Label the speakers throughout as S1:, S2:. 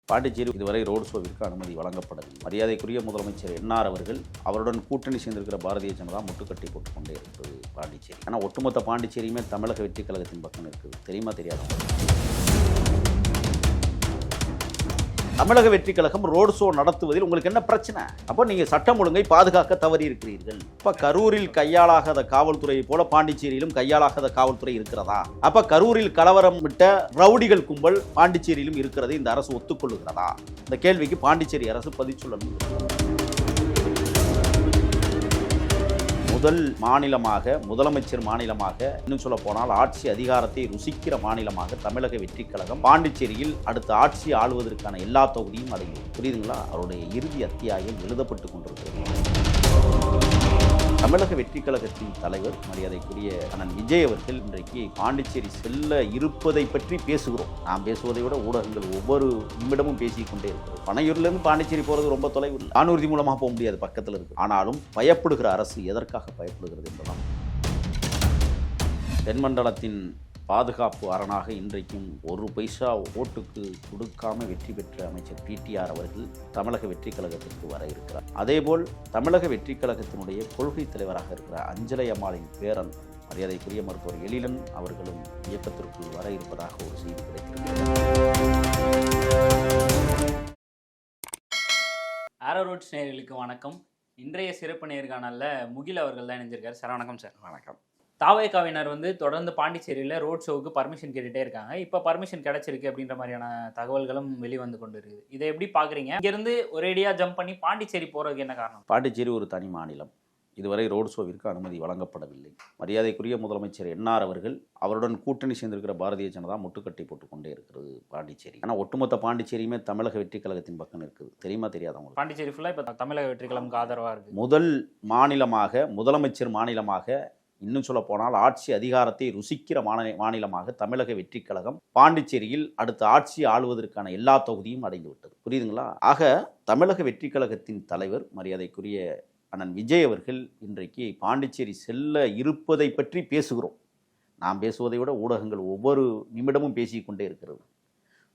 S1: பாண்டிச்சேரி இதுவரை ரோடு ஷோவிற்கு அனுமதி வழங்கப்படவில்லை. மரியாதைக்குரிய முதலமைச்சர் என்ஆர் அவர்கள் அவருடன் கூட்டணி சேர்ந்திருக்கிற பாரதிய ஜனதா முட்டுக்கட்டி போட்டுக்கொண்டே இருக்கிறது பாண்டிச்சேரி. ஆனால் ஒட்டுமொத்த பாண்டிச்சேரியுமே தமிழக வெற்றி கழகத்தின் பக்கம் இருக்குது. தெரியுமா தெரியாத? தமிழக வெற்றி கழகம் ரோடு ஷோ நடத்துவதில் உங்களுக்கு என்ன பிரச்சனை? அப்போ நீங்க சட்டம் ஒழுங்கை பாதுகாக்க தவறி இருக்கிறீர்கள். அப்ப கரூரில் கையாளாகாத காவல்துறையை போல பாண்டிச்சேரியிலும் கையாளாகாத காவல்துறை இருக்கிறதா? அப்ப கரூரில் கலவரம் விட்ட ரவுடிகள் கும்பல் பாண்டிச்சேரியிலும் இருக்கிறது இந்த அரசு ஒத்துக்கொள்ளுகிறதா? இந்த கேள்விக்கு பாண்டிச்சேரி அரசு பதில் சொல்லணும். முதல் மாநிலமாக, முதலமைச்சர் மாநிலமாக, இன்னும் சொல்ல போனால் ஆட்சி அதிகாரத்தை ருசிக்கிற மாநிலமாக தமிழக வெற்றி கழகம் பாண்டிச்சேரியில் அடுத்த ஆட்சி ஆளுவதற்கான எல்லா தொகுதியும் அடையும். புரியுதுங்களா? அவருடைய இறுதி அத்தியாயம் எழுதப்பட்டு கொண்டிருக்கிறது. தமிழக வெற்றி கழகத்தின் தலைவர் மரியாதைக்குரிய அண்ணன் விஜய் அவர்கள் இன்றைக்கு பாண்டிச்சேரி செல்ல இருப்பதை பற்றி பேசுகிறோம். நாம் பேசுவதை விட ஊடகங்கள் ஒவ்வொரு நிமிடமும் பேசிக்கொண்டே இருக்கிறது. பனையூர்லேருந்து பாண்டிச்சேரி போகிறது ரொம்ப தொலைவு இல்லை. வானூர்தி மூலமாக போக முடியாது, பக்கத்தில் இருக்கு. ஆனாலும் பயப்படுகிற அரசு எதற்காக பயப்படுகிறது என்பதால் தென்மண்டலத்தின் பாதுகாப்பு அரணாக இன்றைக்கும் ஒரு பைசா ஓட்டுக்கு கொடுக்காம வெற்றி பெற்ற அமைச்சர் பிடிஆர் அவர்கள் தமிழக வெற்றி கழகத்திற்கு வர இருக்கிறார். அதேபோல் தமிழக வெற்றி கழகத்தினுடைய கொள்கை தலைவராக இருக்கிற அஞ்சலை அம்மாளின் பேரன் மரியாதைக்குரிய மருத்துவர் எழிலன் அவர்களும் இயக்கத்திற்குள் வர இருப்பதாக ஒரு செய்தி கிடைக்கிறது.
S2: ஆரோ ரூட்ஸ் நேயர்களுக்கு வணக்கம். இன்றைய சிறப்பு நேர்காணல்ல முகில் அவர்கள் தான் இணைஞ்சிருக்காரு. சார் வணக்கம். சார் வணக்கம். தாவேகாவினர் தொடர்ந்து பாண்டிச்சேரியில் ரோட் ஷோவுக்கு பர்மிஷன் கேட்டுகிட்டே இருக்காங்க. இப்போ பர்மிஷன் கிடைச்சிருக்கு அப்படின்ற மாதிரியான தகவல்களும் வெளிவந்து கொண்டு இருக்குது. இதை எப்படி பார்க்குறீங்க? இங்கேருந்து ஒரேடியாக ஜம்ப் பண்ணி பாண்டிச்சேரி போகிறதுக்கு என்ன காரணம்?
S1: பாண்டிச்சேரி ஒரு தனி மாநிலம். இதுவரை ரோடு ஷோவிற்கு அனுமதி வழங்கப்படவில்லை. மரியாதைக்குரிய முதலமைச்சர் என்ஆர் அவர்கள் அவருடன் கூட்டணி சேர்ந்திருக்கிற பாரதிய ஜனதா முட்டுக்கட்டி போட்டுக்கொண்டே இருக்கிறது பாண்டிச்சேரி. ஆனால் ஒட்டுமொத்த பாண்டிச்சேரியுமே தமிழக வெற்றி கழகத்தின் பக்கம் இருக்குது. தெரியுமா தெரியாதவங்க?
S2: பாண்டிச்சேரி ஃபுல்லாக இப்போ தமிழக வெற்றி கழகத்துக்கு ஆதரவாக இருக்குது.
S1: முதல் மாநிலமாக, முதலமைச்சர் மாநிலமாக, இன்னும் சொல்ல போனால் ஆட்சி அதிகாரத்தை ருசிக்கிற மாநிலமாக தமிழக வெற்றி கழகம் பாண்டிச்சேரியில் அடுத்த ஆட்சி ஆளுவதற்கான எல்லா தொகுதியும் அடைந்துவிட்டது. புரியுதுங்களா? ஆக தமிழக வெற்றி கழகத்தின் தலைவர் மரியாதைக்குரிய அண்ணன் விஜய் அவர்கள் இன்றைக்கு பாண்டிச்சேரி செல்ல இருப்பதை பற்றி பேசுகிறோம். நாம் பேசுவதை விட ஊடகங்கள் ஒவ்வொரு நிமிடமும் பேசிக்கொண்டே இருக்கிறது.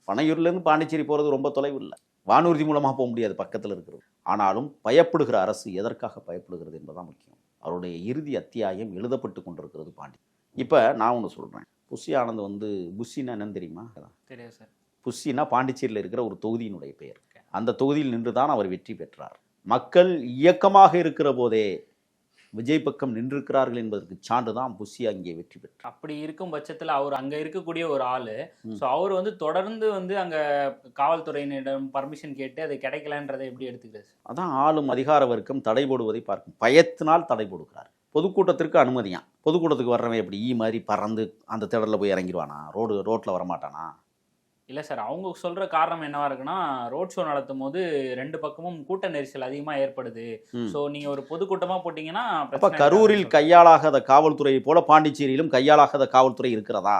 S1: பனையூர்லேருந்து பாண்டிச்சேரி போகிறது ரொம்ப தொலைவு இல்லை. வானூர்தி மூலமாக போக முடியாது, பக்கத்தில் இருக்கிறது. ஆனாலும் பயப்படுகிற அரசு எதற்காக பயப்படுகிறது என்பதுதான் முக்கியம். அவருடைய இறுதி அத்தியாயம் எழுதப்பட்டு கொண்டிருக்கிறது பாண்டி. இப்போ நான் ஒன்று சொல்கிறேன். புஷி ஆனந்த் புஷின்னா என்னன்னு தெரியுமா?
S2: தெரியாது சார்.
S1: புஷின்னா பாண்டிச்சேரியில் இருக்கிற ஒரு தொகுதியினுடைய பெயர். அந்த தொகுதியில் நின்று தான் அவர் வெற்றி பெற்றார். மக்கள் இயக்கமாக இருக்கிற போதே விஜய் பக்கம் நின்றிருக்கிறார்கள் என்பதற்கு சான்று தான் புஷி அங்கே வெற்றி பெற்றார்.
S2: அப்படி இருக்கும் பட்சத்தில் அவர் அங்கே இருக்கக்கூடிய ஒரு ஆளு, ஸோ அவர் தொடர்ந்து அங்கே காவல்துறையினரிடம் பர்மிஷன் கேட்டு அது கிடைக்கலன்றதை எப்படி எடுத்துக்கிறது?
S1: அதான் ஆளும் அதிகார வர்க்கம் தடை போடுவதை பார்க்கும். பயத்தினால் தடை போடுகிறார். பொதுக்கூட்டத்திற்கு அனுமதியான். பொதுக்கூட்டத்துக்கு வர்றவன் எப்படி ஈ மாதிரி பறந்து அந்த திடலில் போய் இறங்கிடுவானா? ரோட்டில் வரமாட்டானா?
S2: இல்லை சார், அவங்க சொல்கிற காரணம் என்னவா இருக்குன்னா, ரோட் ஷோ நடத்தும் போது ரெண்டு பக்கமும் கூட்ட நெரிசல் அதிகமாக ஏற்படுது. ஸோ நீங்கள் ஒரு பொதுக்கூட்டமாக போட்டிங்கன்னா
S1: அப்போ கரூரில் கையாளாகாத காவல்துறையை போல பாண்டிச்சேரியிலும் கையாளாகாத காவல்துறை இருக்கிறதா?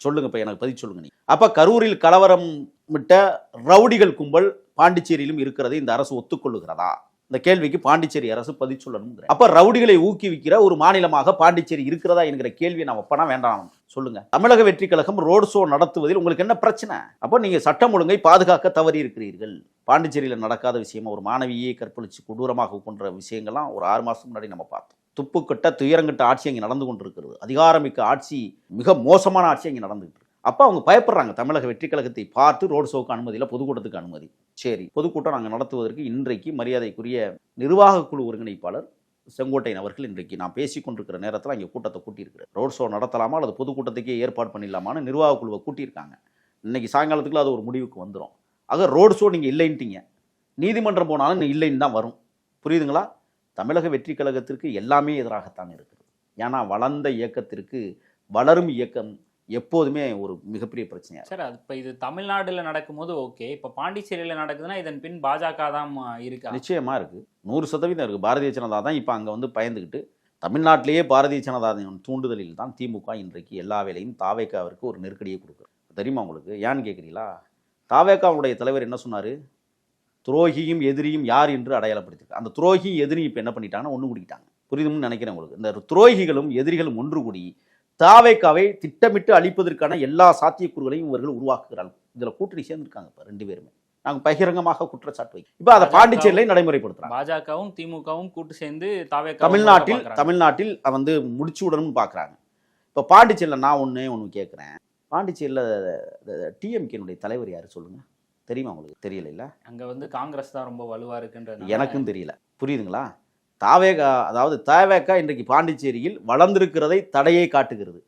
S1: சொல்லுங்க. இப்போ எனக்கு பதில் சொல்லுங்க. நீ அப்போ கரூரில் கலவரம் விட்ட ரவுடிகள் கும்பல் பாண்டிச்சேரியிலும் இருக்கிறது இந்த அரசு ஒத்துக்கொள்ளுகிறதா? இந்த கேள்விக்கு பாண்டிச்சேரி அரசு பதில் சொல்லணும். அப்ப ரவுடிகளை ஊக்குவிக்கிற ஒரு மாநிலமாக பாண்டிச்சேரி இருக்கிறதா என்கிற கேள்வியை நாம் அப்பனா வேண்டாம் சொல்லுங்க. தமிழக வெற்றி கழகம் ரோடு ஷோ நடத்துவதில் உங்களுக்கு என்ன பிரச்சனை? அப்போ நீங்க சட்டம் ஒழுங்கை பாதுகாக்க தவறி இருக்கிறீர்கள். பாண்டிச்சேரியில் நடக்காத விஷயமா ஒரு மாணவியை கற்பழிச்சு கொடூரமாக கொன்ற விஷயங்கள்லாம் ஒரு 6 மாசம் முன்னாடி நம்ம பார்த்தோம். துப்புக்கட்ட துயரங்கட்ட ஆட்சி அங்கே நடந்து கொண்டிருக்கிறது. அதிகாரமிக்க ஆட்சி, மிக மோசமான ஆட்சி அங்கே நடந்துகிட்டு. அப்போ அவங்க பயப்படுறாங்க. தமிழக வெற்றி கழகத்தை பார்த்து ரோடு ஷோவுக்கு அனுமதி இல்லை, பொதுக்கூட்டத்துக்கு அனுமதி. சரி, பொதுக்கூட்டம் நாங்கள் நடத்துவதற்கு இன்றைக்கு மரியாதைக்குரிய நிர்வாக குழு ஒருங்கிணைப்பாளர் செங்கோட்டையன் அவர்கள் இன்றைக்கு நான் பேசிக்கொண்டிருக்கிற நேரத்தில் அங்கே கூட்டத்தை கூட்டியிருக்கிறேன். ரோடு ஷோ நடத்தலாமா அல்லது பொதுக்கூட்டத்துக்கே ஏற்பாடு பண்ணிடலாமான்னு நிர்வாக குழுவை கூட்டியிருக்காங்க. இன்னைக்கு சாயங்காலத்துக்குள்ள அது ஒரு முடிவுக்கு வந்துடும். ஆக ரோடு ஷோ நீங்கள் இல்லைன்ட்டீங்க, நீதிமன்றம் போனாலும் இல்லைன்னு தான் வரும். புரியுதுங்களா? தமிழக வெற்றி கழகத்திற்கு எல்லாமே எதிராகத்தான் இருக்குது. ஏன்னா வளர்ந்த இயக்கத்திற்கு வளரும் இயக்கம் எப்போதுமே ஒரு மிகப்பெரிய பிரச்சனையா
S2: சார். அது இப்போ இது தமிழ்நாடுல நடக்கும்போது ஓகே, இப்போ பாண்டிச்சேரியில் நடக்குதுன்னா இதன் பின் பாஜக தான் இருக்கு.
S1: நிச்சயமா இருக்கு, 100% இருக்கு. பாரதிய ஜனதா தான் இப்போ அங்கே பயந்துக்கிட்டு, தமிழ்நாட்டிலேயே பாரதிய ஜனதாவின் தூண்டுதலில் தான் திமுக இன்றைக்கு எல்லா வேலையும் தாவேகாவிற்கு ஒரு நெருக்கடியை கொடுக்குறது. தெரியுமா உங்களுக்கு? ஏன்னு கேட்குறீங்களா? தாவேகாவுடைய தலைவர் என்ன சொன்னார்? துரோகியும் எதிரியும் யார் என்று அடையாளப்படுத்திருக்கு. அந்த துரோகி எதிரி இப்போ என்ன பண்ணிட்டாங்கன்னா ஒன்று கூடிக்கிட்டாங்க. புரியுதுன்னு நினைக்கிறேன் உங்களுக்கு. இந்த துரோகிகளும் எதிரிகளும் ஒன்று கூடி தாவேகாவை திட்டமிட்டு அழிப்பதற்கான எல்லா சாத்தியக்கூறுகளையும் இவர்கள் உருவாக்குகிறார்கள். இதில் கூட்டணி சேர்ந்துருக்காங்க இப்போ 2 பேருமே. நாங்கள் பகிரங்கமாக குற்றச்சாட்டு வைக்கிறோம். இப்போ அதை பாண்டிச்சேரியிலே நடைமுறைப்படுத்துறாங்க.
S2: பாஜகவும் திமுகவும் கூட்டு சேர்ந்து
S1: தமிழ்நாட்டில் வந்து முடிச்சு விடணும்னு பார்க்குறாங்க. இப்போ பாண்டிச்சேரியில் நான் ஒன்று கேட்குறேன். பாண்டிச்சேரியில் டிஎம்கேனுடைய தலைவர் யார் சொல்லுங்க, தெரியுமா உங்களுக்கு? தெரியல. இல்லை,
S2: அங்கே வந்து காங்கிரஸ் தான் ரொம்ப வலுவாக இருக்குன்றது
S1: எனக்கும் தெரியல. புரியுதுங்களா? தாவேகா, அதாவது தாவேகா இன்றைக்கு பாண்டிச்சேரியில் வளர்ந்திருக்கிறதை தடையை காட்டுகிறது.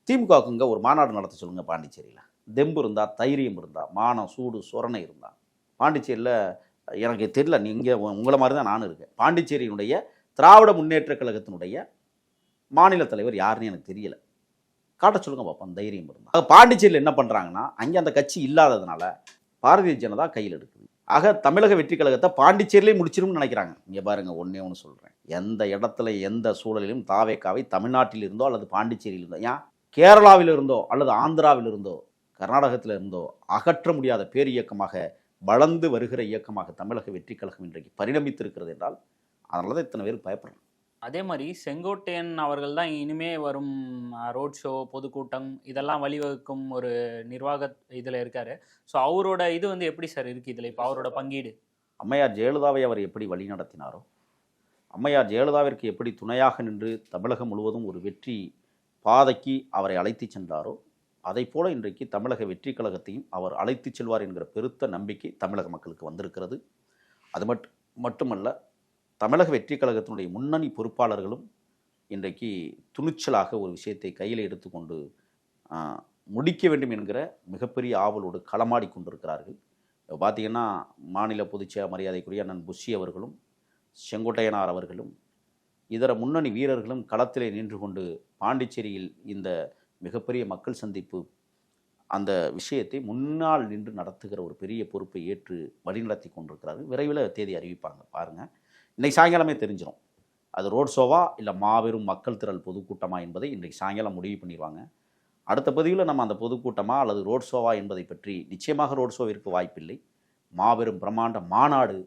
S1: திமுகவுக்குங்க ஒரு மாநாடு நடத்த சொல்லுங்க பாண்டிச்சேரியில். தெம்பு இருந்தால், தைரியம் இருந்தால், மானம் சூடு சொரணை இருந்தால். பாண்டிச்சேரியில் எனக்கு தெரியல, நீங்கள் உங்களை மாதிரி தான் நானும் இருக்கேன். பாண்டிச்சேரியினுடைய திராவிட முன்னேற்ற கழகத்தினுடைய மாநில தலைவர் யாருன்னு எனக்கு தெரியல. காட்ட சொல்லுங்க பார்ப்போம், தைரியம் இருந்தால். பாண்டிச்சேரியில் என்ன பண்ணுறாங்கன்னா, அங்கே அந்த கட்சி இல்லாததுனால பாரதிய ஜனதா கையில் எடுக்குது. ஆக தமிழக வெற்றி கழகத்தை பாண்டிச்சேரியிலே முடிச்சிரும்னு நினைக்கிறாங்க. இங்கே பாருங்க, ஒன்று சொல்கிறேன். எந்த இடத்துல எந்த சூழலிலும் தாவேக்காவை தமிழ்நாட்டில் இருந்தோ அல்லது பாண்டிச்சேரியில் இருந்தோ, ஏன் கேரளாவில் இருந்தோ அல்லது ஆந்திராவில் இருந்தோ கர்நாடகத்தில் இருந்தோ அகற்ற முடியாத பேர் இயக்கமாக வளர்ந்து வருகிற இயக்கமாக தமிழக வெற்றி கழகம் இன்றைக்கு பரிணமித்திருக்கிறது என்றால் அதனால தான் இத்தனை பேர் பயப்படுறாங்க.
S2: அதே மாதிரி செங்கோட்டையன் அவர்கள் தான் இனிமே வரும் ரோட் ஷோ, பொதுக்கூட்டம் இதெல்லாம் வழிவகுக்கும் ஒரு நிர்வாக இதில் இருக்காரு. ஸோ அவரோட இது வந்து எப்படி சார் இருக்குது இதில்? இப்போ அவரோட பங்கீடு,
S1: அம்மையார் ஜெயலலிதாவை அவர் எப்படி வழி நடத்தினாரோ, அம்மையார் ஜெயலலிதாவிற்கு எப்படி துணையாக நின்று தமிழகம் முழுவதும் ஒரு வெற்றி பாதைக்கு அவரை அழைத்து சென்றாரோ, அதை போல இன்றைக்கு தமிழக வெற்றி கழகத்தையும் அவர் அழைத்து செல்வார் என்கிற பெருத்த நம்பிக்கை தமிழக மக்களுக்கு வந்திருக்கிறது. அது மட்டுமல்ல, தமிழக வெற்றி கழகத்தினுடைய முன்னணி பொறுப்பாளர்களும் இன்றைக்கு துணிச்சலாக ஒரு விஷயத்தை கையில் எடுத்துக்கொண்டு முடிக்க வேண்டும் என்கிற மிகப்பெரிய ஆவலோடு களமாடி கொண்டிருக்கிறார்கள். பார்த்தீங்கன்னா, மாநில பொதுச்செயலாளர் மரியாதைக்குரிய அண்ணன் புஷி அவர்களும் செங்கோட்டையனார் அவர்களும் இதர முன்னணி வீரர்களும் களத்திலே நின்று கொண்டு பாண்டிச்சேரியில் இந்த மிகப்பெரிய மக்கள் சந்திப்பு அந்த விஷயத்தை முன்னால் நின்று நடத்துகிற ஒரு பெரிய பொறுப்பை ஏற்று வழிநடத்தி கொண்டிருக்கிறார்கள். விரைவில் தேதி அறிவிப்பாங்க, பாருங்கள். இன்றைக்கு சாயங்காலமே தெரிஞ்சிடும் அது ரோட் ஷோவா இல்லை மாபெரும் மக்கள் திரள் பொதுக்கூட்டமா என்பதை இன்றைக்கு சாயங்காலம் முடிவு பண்ணிடுவாங்க. அடுத்த பதிவில் நம்ம அந்த பொதுக்கூட்டமா அல்லது ரோட் ஷோவா என்பதை பற்றி, நிச்சயமாக ரோட் ஷோவிற்கு வாய்ப்பில்லை. மாபெரும் பிரம்மாண்ட மாநாடு,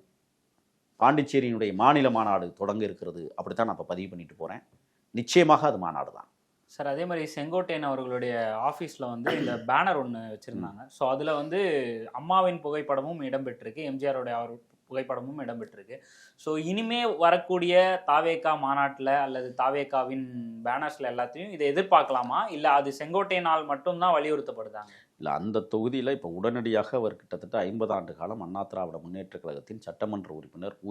S1: பாண்டிச்சேரியினுடைய மாநில மாநாடு தொடங்க இருக்கிறது. அப்படித்தான் நான் இப்போ பதிவு பண்ணிட்டு போகிறேன். நிச்சயமாக அது மாநாடு தான்
S2: சார். அதே மாதிரி செங்கோட்டையன் அவர்களுடைய ஆஃபீஸில் வந்து இந்த பேனர் ஒன்று வச்சுருந்தாங்க. ஸோ அதில் வந்து அம்மாவின் புகைப்படமும் இடம்பெற்றிருக்கு, எம்ஜிஆருடைய அவர் புகைப்படமும் இடம்பெற்றிருக்கு. ஸோ இனிமே வரக்கூடிய தாவேகா மாநாட்டில் அல்லது தாவேகாவின் பேனர்ஸில் எல்லாத்தையும் இதை எதிர்பார்க்கலாமா, இல்லை அது செங்கோட்டையனால் மட்டும்தான் வலியுறுத்தப்படுதாங்க?
S1: இல்லை, அந்த தொகுதியில் இப்போ உடனடியாக அவர் கிட்டத்தட்ட 50 ஆண்டு காலம் அண்ணா திராவிட முன்னேற்ற கழகத்தின் சட்டமன்ற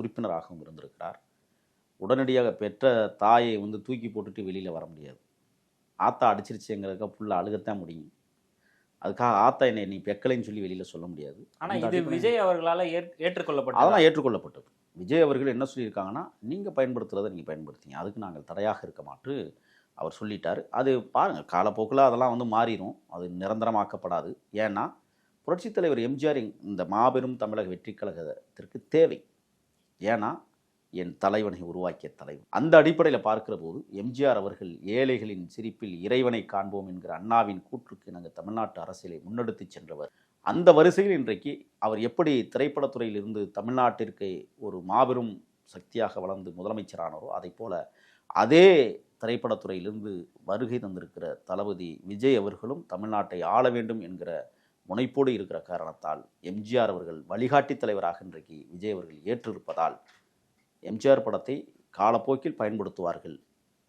S1: உறுப்பினராகவும் இருந்திருக்கிறார். உடனடியாக பெற்ற தாயை வந்து தூக்கி போட்டுட்டு வெளியில் வர முடியாது. ஆத்தா அடிச்சிருச்சுங்கிறதுக்காக ஃபுல்லாக அழுகத்தான் முடியும். அதுக்காக ஆத்தா என்னை நீ பெக்கலைன்னு சொல்லி வெளியில் சொல்ல முடியாது.
S2: ஆனால் இது விஜய் அவர்களால் ஏற்றுக்கொள்ளப்பட்டது.
S1: அதெல்லாம் ஏற்றுக்கொள்ளப்பட்டது. விஜய் அவர்கள் என்ன சொல்லியிருக்காங்கன்னா, நீங்கள் பயன்படுத்துகிறத நீங்கள் பயன்படுத்திங்க, அதுக்கு நாங்கள் தடையாக இருக்க மாட்டு அவர் சொல்லிட்டார். அது பாருங்கள், காலப்போக்கில் அதெல்லாம் வந்து மாறிடும், அது நிரந்தரமாக்கப்படாது. ஏன்னா புரட்சித் தலைவர் எம்ஜிஆர் இந்த மாபெரும் தமிழக வெற்றி கழகத்திற்கு தேவை. ஏன்னா என் தலைவனை உருவாக்கிய தலைவன். அந்த அடிப்படையில் பார்க்கிற போது எம்ஜிஆர் அவர்கள் ஏழைகளின் சிரிப்பில் இறைவனை காண்போம் என்கிற அண்ணாவின் கூற்றுக்கு நாங்கள் தமிழ்நாட்டு அரசியலை முன்னெடுத்து சென்றவர். அந்த வரிசையில் இன்றைக்கு அவர் எப்படி திரைப்படத்துறையில் இருந்து தமிழ்நாட்டிற்கு ஒரு மாபெரும் சக்தியாக வளர்ந்து முதலமைச்சரானாரோ, அதை போல அதே திரைப்படத்துறையிலிருந்து வருகை தந்திருக்கிற தளபதி விஜய் அவர்களும் தமிழ்நாட்டை ஆள வேண்டும் என்கிற முனைப்போடு இருக்கிற காரணத்தால் எம்ஜிஆர் அவர்கள் வழிகாட்டி தலைவராக இன்றைக்கு விஜய் அவர்கள் ஏற்றிருப்பதால் எம்ஜிஆர் படத்தை காலப்போக்கில் பயன்படுத்துவார்கள்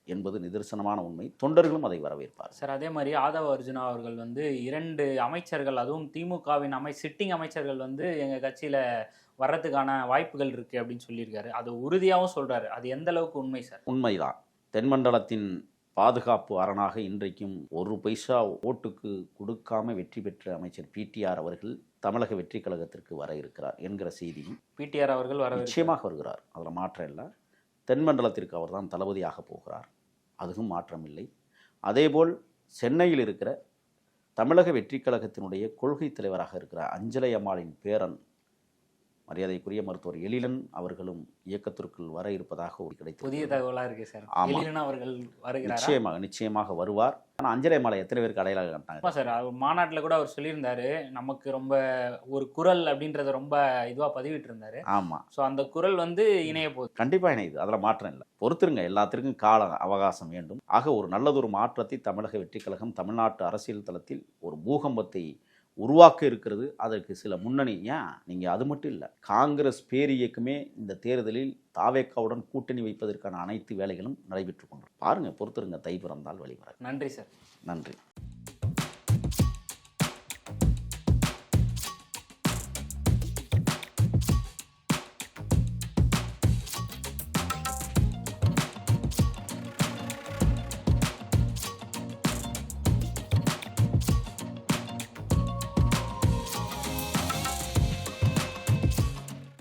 S1: என்பது நிதர்சனமான உண்மை. தொண்டர்களும் அதை வரவேற்பார்.
S2: சார், அதே மாதிரி ஆதவ அர்ஜுனா அவர்கள் வந்து 2 அமைச்சர்கள், அதுவும் திமுகவின் சிட்டிங் அமைச்சர்கள் வந்து எங்கள் கட்சியில் வர்றதுக்கான வாய்ப்புகள் இருக்குது அப்படின்னு சொல்லியிருக்காரு. அது உறுதியாகவும் சொல்கிறாரு. அது எந்த அளவுக்கு உண்மை சார்?
S1: உண்மைதான். தென்மண்டலத்தின் பாதுகாப்பு அரணாக இன்றைக்கும் 1 பைசா ஓட்டுக்கு கொடுக்காம வெற்றி பெற்ற அமைச்சர் பிடிஆர் அவர்கள் தமிழக வெற்றி கழகத்திற்கு வர இருக்கிறார் என்கிற செய்தியும்
S2: பிடிஆர் அவர்கள்
S1: நிச்சயமாக வருகிறார். அதில் மாற்றம் இல்லை. தென்மண்டலத்திற்கு அவர் தான் தளபதியாக போகிறார், அதுவும் மாற்றமில்லை. அதேபோல் சென்னையில் இருக்கிற தமிழக வெற்றி கழகத்தினுடைய கொள்கை தலைவராக இருக்கிற அஞ்சலை அம்மாளின் பேரன் மரியாதைக்குரிய மருத்துவர் எழிலன் அவர்களும் இயக்கத்திற்குள் வர இருப்பதாக கிடைத்தது.
S2: புதிய தகவலாக இருக்கு சார். எழிலன் அவர்கள் வருகிறார்.
S1: நிச்சயமாக வருவார். ஆனால் அஞ்சலை அம்மாளை எத்தனை பேருக்கு அடையாளம் காட்டினாங்க
S2: சார்? மாநாட்டில் கூட அவர் சொல்லியிருந்தாரு, நமக்கு ரொம்ப ஒரு குரல் அப்படின்றத ரொம்ப இதுவாக பதிவிட்டு இருந்தாரு.
S1: ஆமாம்.
S2: ஸோ அந்த குரல் வந்து இணைய போகுது.
S1: கண்டிப்பாக இணையுது, அதில் மாற்றம் இல்லை. பொறுத்துருங்க, எல்லாத்திற்கும் கால அவகாசம் வேண்டும். ஆக ஒரு நல்லதொரு மாற்றத்தை தமிழக வெற்றி கழகம் தமிழ்நாட்டு அரசியல் தளத்தில் ஒரு பூகம்பத்தை உருவாக்க இருக்கிறது. அதற்கு சில முன்னணி ஏன் நீங்கள் அது மட்டும் இல்லை, காங்கிரஸ் பேர் இயக்கமே இந்த தேர்தலில் தாவேக்காவுடன் கூட்டணி வைப்பதற்கான அனைத்து வேலைகளும் நடைபெற்று கொண்டு பாருங்கள். பொறுத்திருங்க, தை பிறந்தால் வழிவர.
S2: நன்றி சார்.
S1: நன்றி.